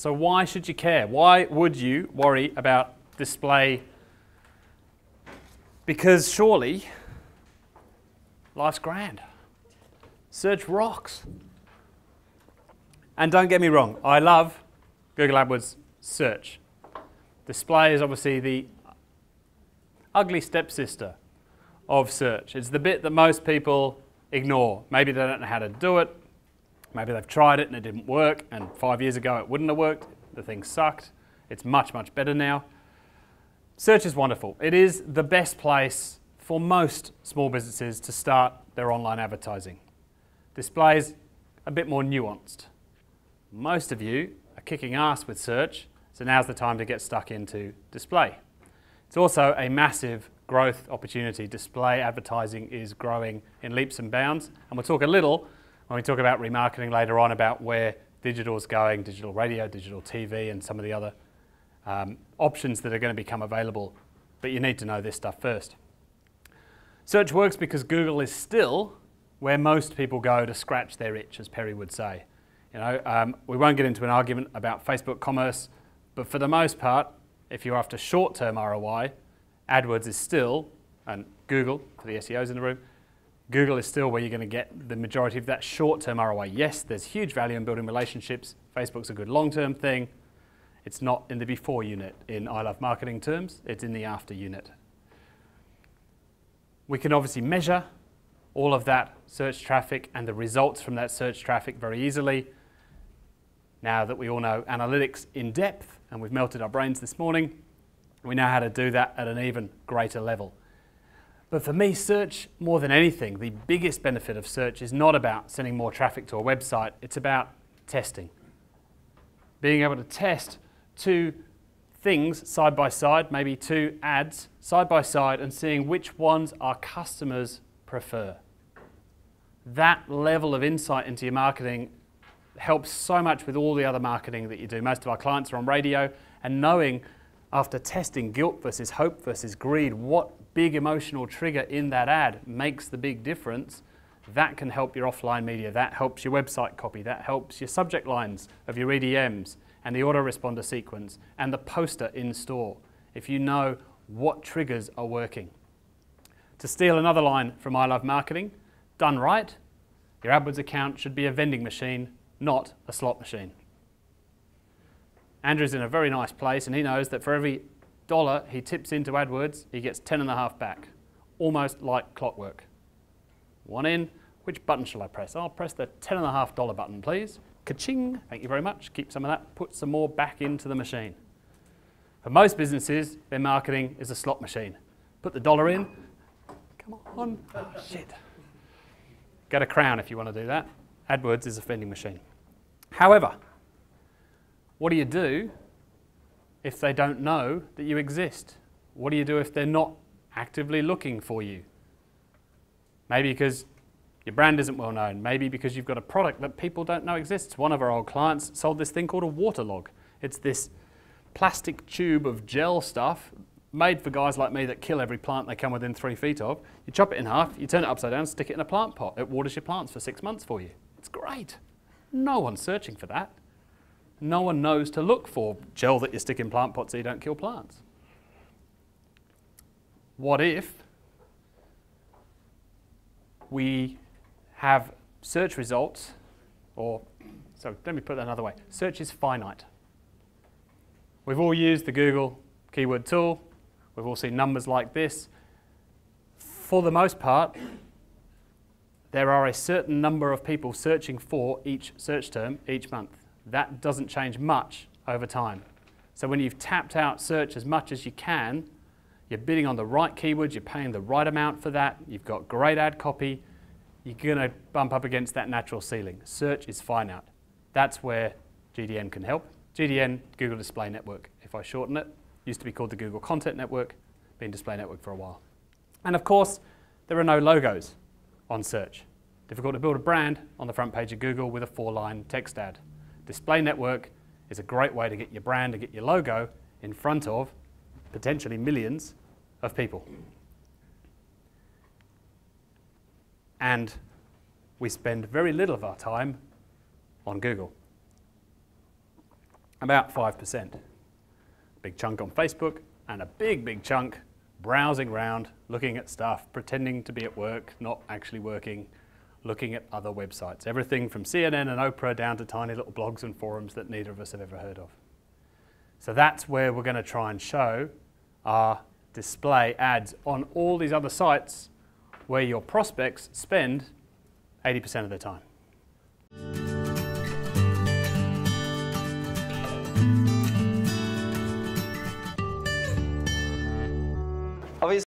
So why should you care? Why would you worry about display? Because surely life's grand. Search rocks. And don't get me wrong, I love Google AdWords search. Display is obviously the ugly stepsister of search. It's the bit that most people ignore. Maybe they don't know how to do it. Maybe they've tried it and it didn't work, and 5 years ago it wouldn't have worked. The thing sucked. It's much, much better now. Search is wonderful. It is the best place for most small businesses to start their online advertising. Display is a bit more nuanced. Most of you are kicking ass with search, so now's the time to get stuck into display. It's also a massive growth opportunity. Display advertising is growing in leaps and bounds, and we'll talk a little when we talk about remarketing later on about where digital is going, digital radio, digital TV, and some of the other options that are going to become available, but you need to know this stuff first. Search works because Google is still where most people go to scratch their itch, as Perry would say. You know, we won't get into an argument about Facebook commerce, but for the most part, if you're after short-term ROI, AdWords is still, and Google, for the SEOs in the room, Google is still where you're going to get the majority of that short-term ROI. Yes, there's huge value in building relationships. Facebook's a good long-term thing. It's not in the before unit in I Love Marketing terms, it's in the after unit. We can obviously measure all of that search traffic and the results from that search traffic very easily. Now that we all know analytics in depth, and we've melted our brains this morning, we know how to do that at an even greater level. But for me, search, more than anything, the biggest benefit of search is not about sending more traffic to a website, it's about testing. Being able to test two things side by side, maybe two ads side by side, and seeing which ones our customers prefer. That level of insight into your marketing helps so much with all the other marketing that you do. Most of our clients are on radio, and knowing after testing guilt versus hope versus greed, what big emotional trigger in that ad makes the big difference, that can help your offline media, that helps your website copy, that helps your subject lines of your EDMs and the autoresponder sequence and the poster in store, if you know what triggers are working. To steal another line from I Love Marketing, done right, your AdWords account should be a vending machine, not a slot machine. Andrew's in a very nice place, and he knows that for every $1 he tips into AdWords, he gets 10.5 back, almost like clockwork. One in, which button shall I press? I'll press the $10.5 button, please. Ka-ching, thank you very much. Keep some of that, put some more back into the machine. For most businesses, their marketing is a slot machine. Put the dollar in, come on, shit. Get a crown if you want to do that. AdWords is a vending machine. However, what do you do if they don't know that you exist? What do you do if they're not actively looking for you? Maybe because your brand isn't well known. Maybe because you've got a product that people don't know exists. One of our old clients sold this thing called a waterlog. It's this plastic tube of gel stuff made for guys like me that kill every plant they come within 3 feet of. You chop it in half, you turn it upside down, stick it in a plant pot. It waters your plants for 6 months for you. It's great. No one's searching for that. No one knows to look for gel that you stick in plant pots so you don't kill plants. What if we have search results, so let me put that another way. Search is finite. We've all used the Google keyword tool. We've all seen numbers like this. For the most part, there are a certain number of people searching for each search term each month. That doesn't change much over time. So when you've tapped out search as much as you can, you're bidding on the right keywords, you're paying the right amount for that, you've got great ad copy, you're going to bump up against that natural ceiling. Search is finite. That's where GDN can help. GDN, Google Display Network, if I shorten it. Used to be called the Google Content Network, been Display Network for a while. And of course, there are no logos on search. Difficult to build a brand on the front page of Google with a 4-line text ad. Display Network is a great way to get your brand, to get your logo in front of potentially millions of people. And we spend very little of our time on Google. about 5%. Big chunk on Facebook, and a big chunk browsing around, looking at stuff, pretending to be at work, not actually working, looking at other websites. Everything from CNN and Oprah down to tiny little blogs and forums that neither of us have ever heard of. So that's where we're going to try and show our display ads on all these other sites where your prospects spend 80% of their time.